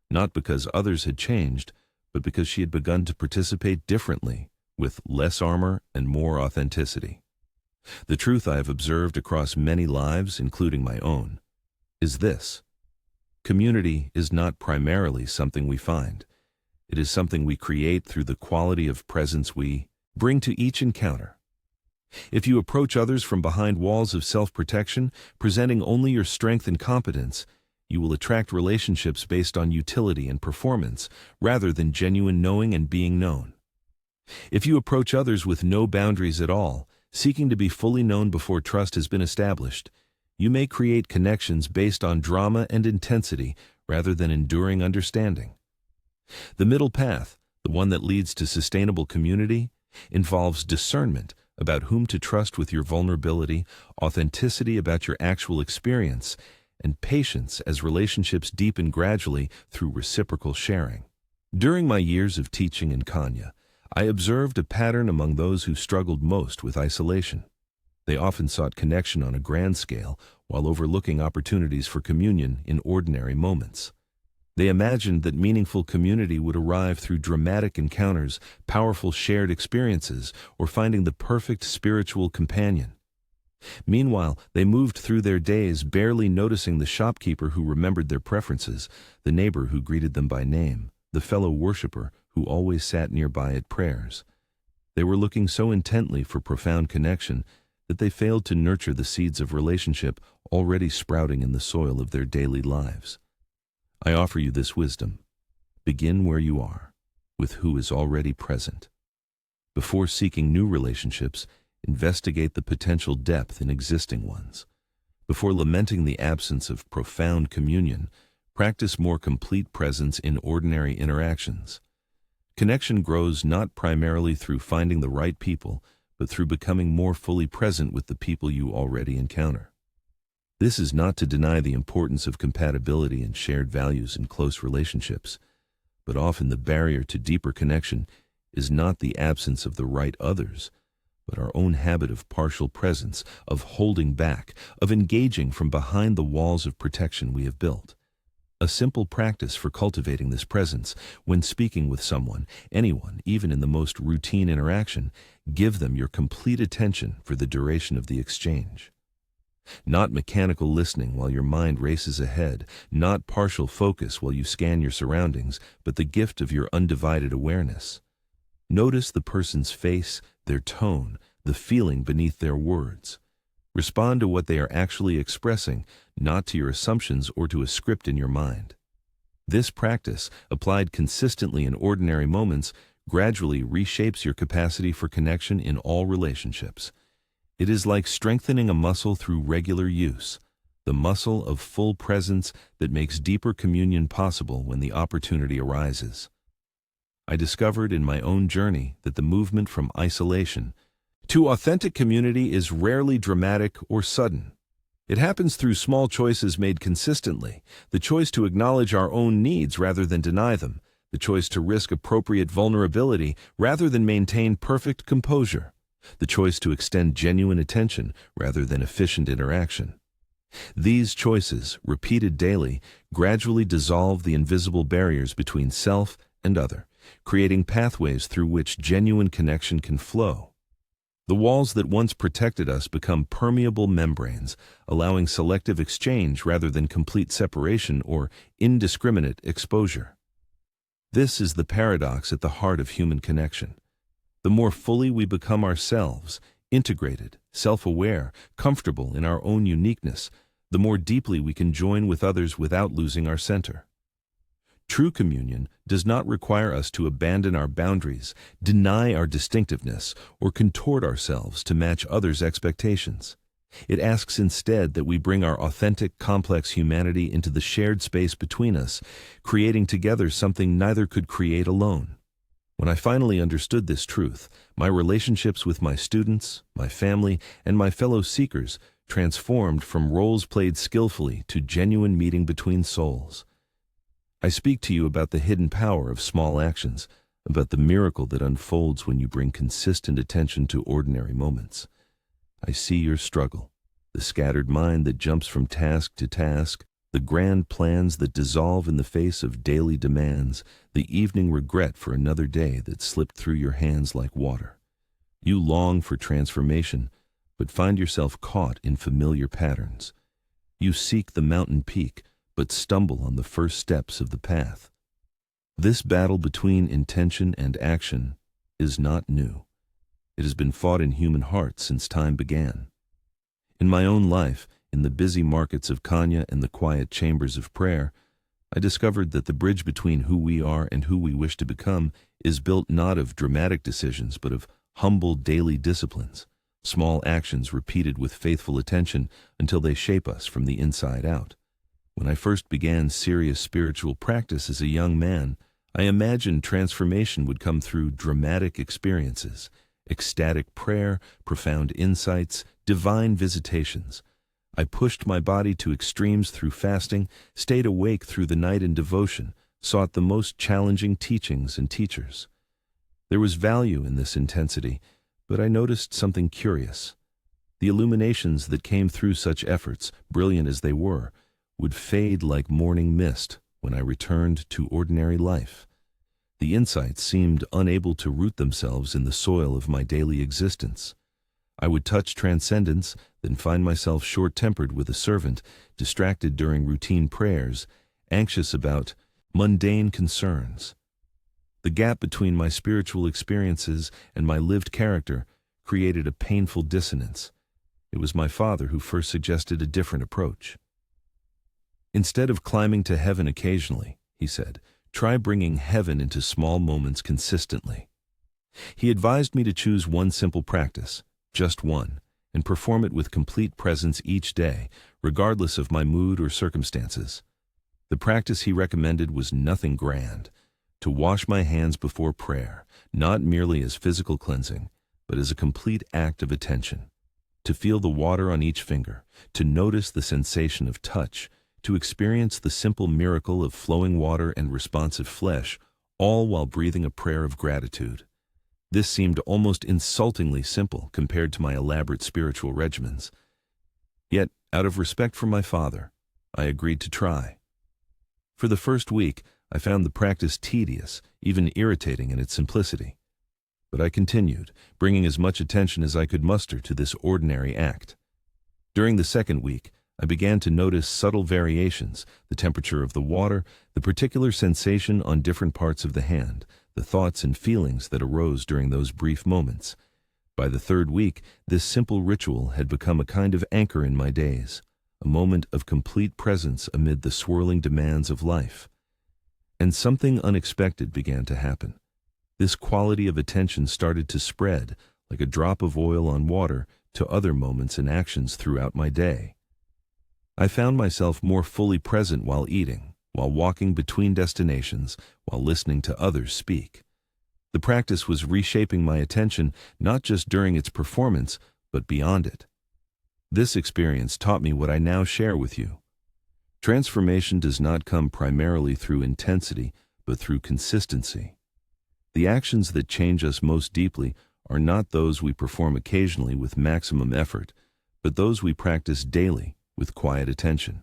not because others had changed, but because she had begun to participate differently, with less armor and more authenticity. The truth I have observed across many lives, including my own, is this: community is not primarily something we find. It is something we create through the quality of presence we bring to each encounter. If you approach others from behind walls of self-protection, presenting only your strength and competence, you will attract relationships based on utility and performance, rather than genuine knowing and being known. If you approach others with no boundaries at all, seeking to be fully known before trust has been established, you may create connections based on drama and intensity rather than enduring understanding. The middle path, the one that leads to sustainable community, involves discernment about whom to trust with your vulnerability, authenticity about your actual experience, and patience as relationships deepen gradually through reciprocal sharing. During my years of teaching in Kenya, I observed a pattern among those who struggled most with isolation. They often sought connection on a grand scale while overlooking opportunities for communion in ordinary moments. They imagined that meaningful community would arrive through dramatic encounters, powerful shared experiences, or finding the perfect spiritual companion. Meanwhile, they moved through their days barely noticing the shopkeeper who remembered their preferences, the neighbor who greeted them by name, the fellow worshiper who always sat nearby at prayers. They were looking so intently for profound connection that they failed to nurture the seeds of relationship already sprouting in the soil of their daily lives. I offer you this wisdom. Begin where you are, with who is already present. Before seeking new relationships, investigate the potential depth in existing ones. Before lamenting the absence of profound communion, practice more complete presence in ordinary interactions. Connection grows not primarily through finding the right people, but through becoming more fully present with the people you already encounter. This is not to deny the importance of compatibility and shared values in close relationships, but often the barrier to deeper connection is not the absence of the right others, but our own habit of partial presence, of holding back, of engaging from behind the walls of protection we have built. A simple practice for cultivating this presence: when speaking with someone, anyone, even in the most routine interaction, give them your complete attention for the duration of the exchange. Not mechanical listening while your mind races ahead, not partial focus while you scan your surroundings, but the gift of your undivided awareness. Notice the person's face, their tone, the feeling beneath their words. Respond to what they are actually expressing, not to your assumptions or to a script in your mind. This practice, applied consistently in ordinary moments, gradually reshapes your capacity for connection in all relationships. It is like strengthening a muscle through regular use, the muscle of full presence that makes deeper communion possible when the opportunity arises. I discovered in my own journey that the movement from isolation to authentic community is rarely dramatic or sudden. It happens through small choices made consistently, the choice to acknowledge our own needs rather than deny them, the choice to risk appropriate vulnerability rather than maintain perfect composure, the choice to extend genuine attention rather than efficient interaction. These choices, repeated daily, gradually dissolve the invisible barriers between self and other, creating pathways through which genuine connection can flow. The walls that once protected us become permeable membranes, allowing selective exchange rather than complete separation or indiscriminate exposure. This is the paradox at the heart of human connection. The more fully we become ourselves, integrated, self-aware, comfortable in our own uniqueness, the more deeply we can join with others without losing our center. True communion does not require us to abandon our boundaries, deny our distinctiveness, or contort ourselves to match others' expectations. It asks instead that we bring our authentic, complex humanity into the shared space between us, creating together something neither could create alone. When I finally understood this truth, my relationships with my students, my family, and my fellow seekers transformed from roles played skillfully to genuine meeting between souls. I speak to you about the hidden power of small actions, about the miracle that unfolds when you bring consistent attention to ordinary moments. I see your struggle, the scattered mind that jumps from task to task, the grand plans that dissolve in the face of daily demands, the evening regret for another day that slipped through your hands like water. You long for transformation, but find yourself caught in familiar patterns. You seek the mountain peak, but stumble on the first steps of the path. This battle between intention and action is not new. It has been fought in human hearts since time began. In my own life, in the busy markets of Kenya and the quiet chambers of prayer, I discovered that the bridge between who we are and who we wish to become is built not of dramatic decisions, but of humble daily disciplines, small actions repeated with faithful attention until they shape us from the inside out. When I first began serious spiritual practice as a young man, I imagined transformation would come through dramatic experiences, ecstatic prayer, profound insights, divine visitations. I pushed my body to extremes through fasting, stayed awake through the night in devotion, sought the most challenging teachings and teachers. There was value in this intensity, but I noticed something curious. The illuminations that came through such efforts, brilliant as they were, would fade like morning mist when I returned to ordinary life. The insights seemed unable to root themselves in the soil of my daily existence. I would touch transcendence, then find myself short-tempered with a servant, distracted during routine prayers, anxious about mundane concerns. The gap between my spiritual experiences and my lived character created a painful dissonance. It was my father who first suggested a different approach. Instead of climbing to heaven occasionally, he said, try bringing heaven into small moments consistently. He advised me to choose one simple practice, just one, and perform it with complete presence each day, regardless of my mood or circumstances. The practice he recommended was nothing grand: to wash my hands before prayer, not merely as physical cleansing, but as a complete act of attention. To feel the water on each finger, to notice the sensation of touch, to experience the simple miracle of flowing water and responsive flesh, all while breathing a prayer of gratitude. This seemed almost insultingly simple compared to my elaborate spiritual regimens. Yet, out of respect for my father, I agreed to try. For the first week, I found the practice tedious, even irritating in its simplicity. But I continued, bringing as much attention as I could muster to this ordinary act. During the second week, I began to notice subtle variations: the temperature of the water, the particular sensation on different parts of the hand, the thoughts and feelings that arose during those brief moments. By the third week, this simple ritual had become a kind of anchor in my days, a moment of complete presence amid the swirling demands of life. And something unexpected began to happen. This quality of attention started to spread, like a drop of oil on water, to other moments and actions throughout my day. I found myself more fully present while eating, while walking between destinations, while listening to others speak. The practice was reshaping my attention not just during its performance, but beyond it. This experience taught me what I now share with you. Transformation does not come primarily through intensity, but through consistency. The actions that change us most deeply are not those we perform occasionally with maximum effort, but those we practice daily with quiet attention.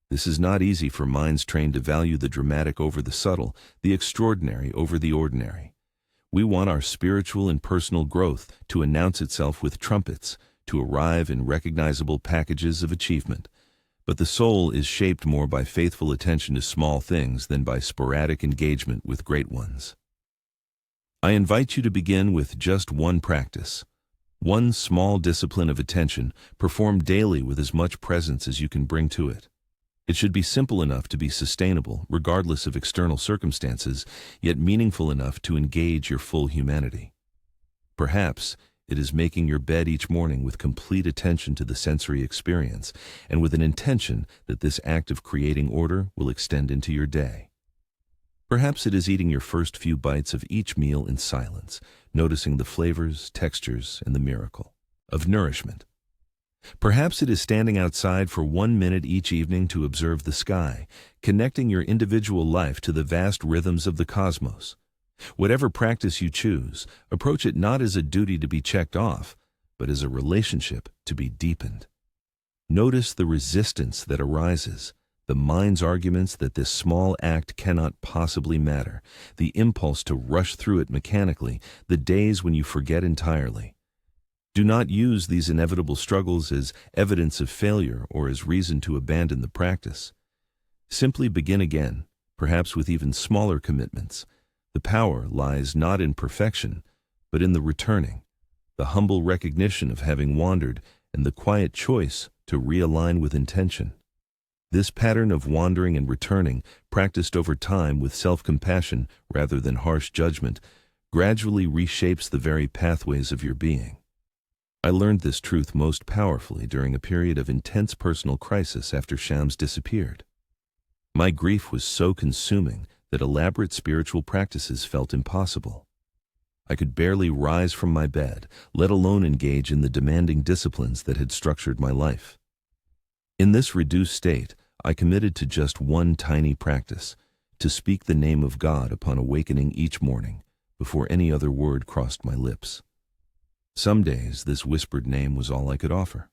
This is not easy for minds trained to value the dramatic over the subtle, the extraordinary over the ordinary. We want our spiritual and personal growth to announce itself with trumpets, to arrive in recognizable packages of achievement. But the soul is shaped more by faithful attention to small things than by sporadic engagement with great ones. I invite you to begin with just one practice. One small discipline of attention, performed daily with as much presence as you can bring to it. It should be simple enough to be sustainable, regardless of external circumstances, yet meaningful enough to engage your full humanity. Perhaps it is making your bed each morning with complete attention to the sensory experience, and with an intention that this act of creating order will extend into your day. Perhaps it is eating your first few bites of each meal in silence, noticing the flavors, textures, and the miracle of nourishment. Perhaps it is standing outside for 1 minute each evening to observe the sky, connecting your individual life to the vast rhythms of the cosmos. Whatever practice you choose, approach it not as a duty to be checked off, but as a relationship to be deepened. Notice the resistance that arises, the mind's arguments that this small act cannot possibly matter, the impulse to rush through it mechanically, the days when you forget entirely. Do not use these inevitable struggles as evidence of failure or as reason to abandon the practice. Simply begin again, perhaps with even smaller commitments. The power lies not in perfection, but in the returning, the humble recognition of having wandered, and the quiet choice to realign with intention. This pattern of wandering and returning, practiced over time with self-compassion rather than harsh judgment, gradually reshapes the very pathways of your being. I learned this truth most powerfully during a period of intense personal crisis after Shams disappeared. My grief was so consuming that elaborate spiritual practices felt impossible. I could barely rise from my bed, let alone engage in the demanding disciplines that had structured my life. In this reduced state, I committed to just one tiny practice, to speak the name of God upon awakening each morning, before any other word crossed my lips. Some days, this whispered name was all I could offer.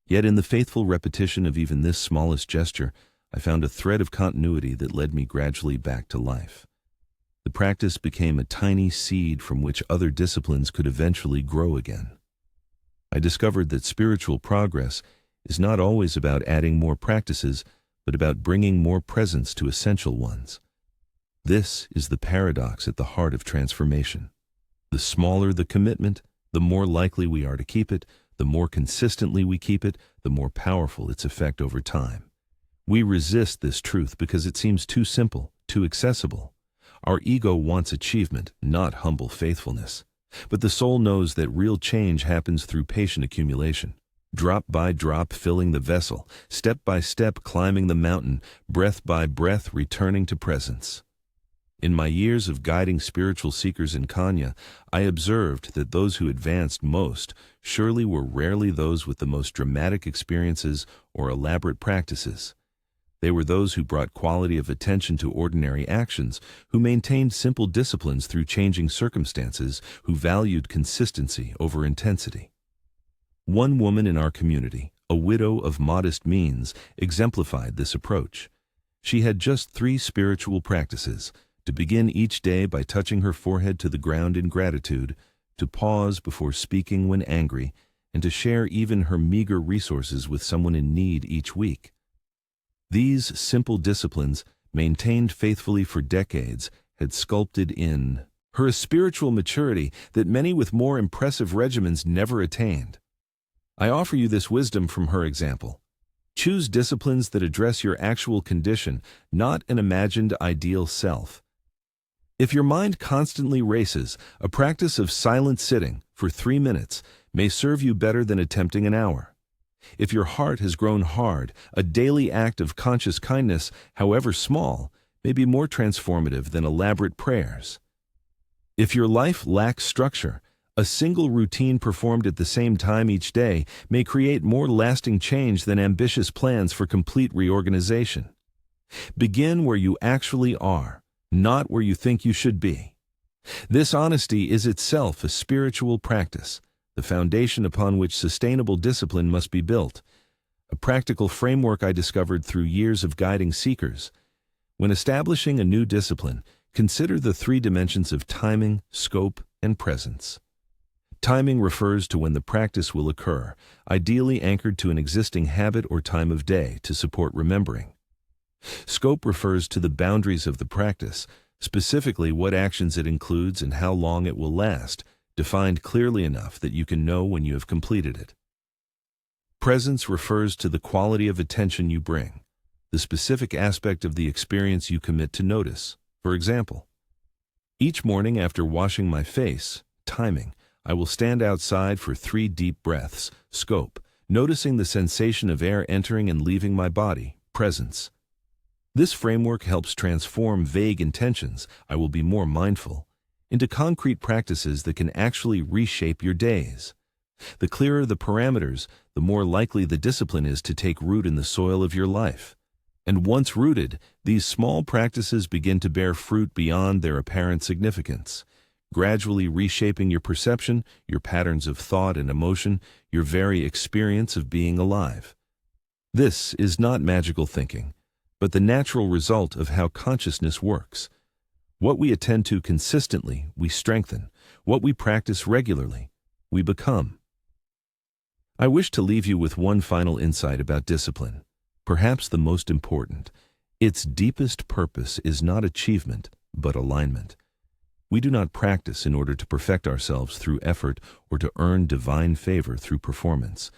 Yet in the faithful repetition of even this smallest gesture, I found a thread of continuity that led me gradually back to life. The practice became a tiny seed from which other disciplines could eventually grow again. I discovered that spiritual progress is not always about adding more practices, but about bringing more presence to essential ones. This is the paradox at the heart of transformation. The smaller the commitment, the more likely we are to keep it. The more consistently we keep it, the more powerful its effect over time. We resist this truth because it seems too simple, too accessible. Our ego wants achievement, not humble faithfulness. But the soul knows that real change happens through patient accumulation. Drop by drop filling the vessel, step by step climbing the mountain, breath by breath returning to presence. In my years of guiding spiritual seekers in Kenya, I observed that those who advanced most surely were rarely those with the most dramatic experiences or elaborate practices. They were those who brought quality of attention to ordinary actions, who maintained simple disciplines through changing circumstances, who valued consistency over intensity. One woman in our community, a widow of modest means, exemplified this approach. She had just 3 spiritual practices: to begin each day by touching her forehead to the ground in gratitude, to pause before speaking when angry, and to share even her meager resources with someone in need each week. These simple disciplines, maintained faithfully for decades, had sculpted in her a spiritual maturity that many with more impressive regimens never attained. I offer you this wisdom from her example. Choose disciplines that address your actual condition, not an imagined ideal self. If your mind constantly races, a practice of silent sitting for 3 minutes may serve you better than attempting an hour. If your heart has grown hard, a daily act of conscious kindness, however small, may be more transformative than elaborate prayers. If your life lacks structure, a single routine performed at the same time each day may create more lasting change than ambitious plans for complete reorganization. Begin where you actually are, not where you think you should be. This honesty is itself a spiritual practice, the foundation upon which sustainable discipline must be built, a practical framework I discovered through years of guiding seekers. When establishing a new discipline, consider the 3 dimensions of timing, scope, and presence. Timing refers to when the practice will occur, ideally anchored to an existing habit or time of day to support remembering. Scope refers to the boundaries of the practice, specifically what actions it includes and how long it will last, defined clearly enough that you can know when you have completed it. Presence refers to the quality of attention you bring, the specific aspect of the experience you commit to notice. For example, each morning after washing my face, timing, I will stand outside for 3 deep breaths, scope, noticing the sensation of air entering and leaving my body, presence. This framework helps transform vague intentions, I will be more mindful, into concrete practices that can actually reshape your days. The clearer the parameters, the more likely the discipline is to take root in the soil of your life. And once rooted, these small practices begin to bear fruit beyond their apparent significance, gradually reshaping your perception, your patterns of thought and emotion, your very experience of being alive. This is not magical thinking, but the natural result of how consciousness works. What we attend to consistently, we strengthen. What we practice regularly, we become. I wish to leave you with one final insight about discipline, perhaps the most important. Its deepest purpose is not achievement, but alignment. We do not practice in order to perfect ourselves through effort or to earn divine favor through performance.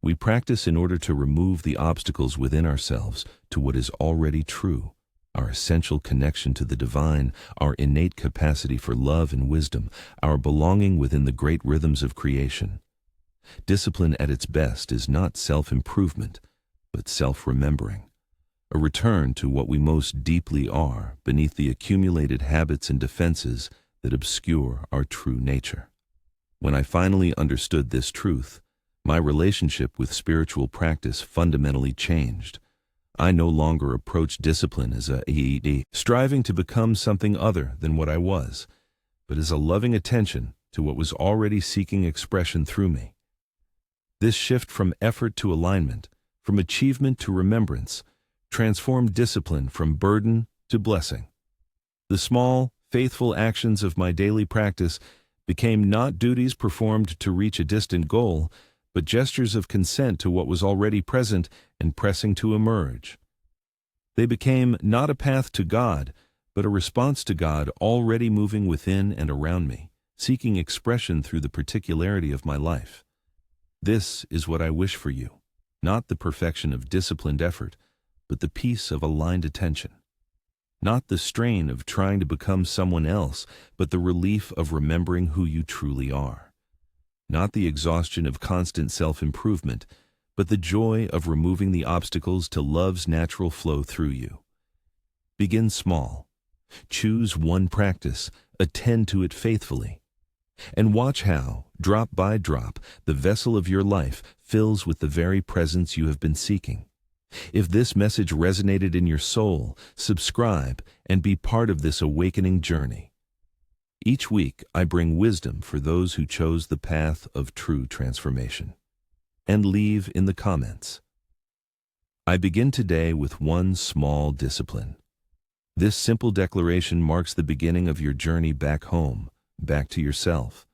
We practice in order to remove the obstacles within ourselves to what is already true, our essential connection to the divine, our innate capacity for love and wisdom, our belonging within the great rhythms of creation. Discipline at its best is not self-improvement, but self-remembering. a return to what we most deeply are beneath the accumulated habits and defenses that obscure our true nature. When I finally understood this truth, my relationship with spiritual practice fundamentally changed. I no longer approached discipline as striving to become something other than what I was, but as a loving attention to what was already seeking expression through me. This shift from effort to alignment, from achievement to remembrance, transformed discipline from burden to blessing. The small, faithful actions of my daily practice became not duties performed to reach a distant goal, but gestures of consent to what was already present and pressing to emerge. They became not a path to God, but a response to God already moving within and around me, seeking expression through the particularity of my life. This is what I wish for you, not the perfection of disciplined effort, but the peace of aligned attention. Not the strain of trying to become someone else, but the relief of remembering who you truly are. Not the exhaustion of constant self-improvement, but the joy of removing the obstacles to love's natural flow through you. Begin small. Choose one practice, attend to it faithfully, and watch how, drop by drop, the vessel of your life fills with the very presence you have been seeking. If this message resonated in your soul, subscribe and be part of this awakening journey. Each week, I bring wisdom for those who chose the path of true transformation. And leave in the comments. I begin today with one small discipline. This simple declaration marks the beginning of your journey back home, back to yourself.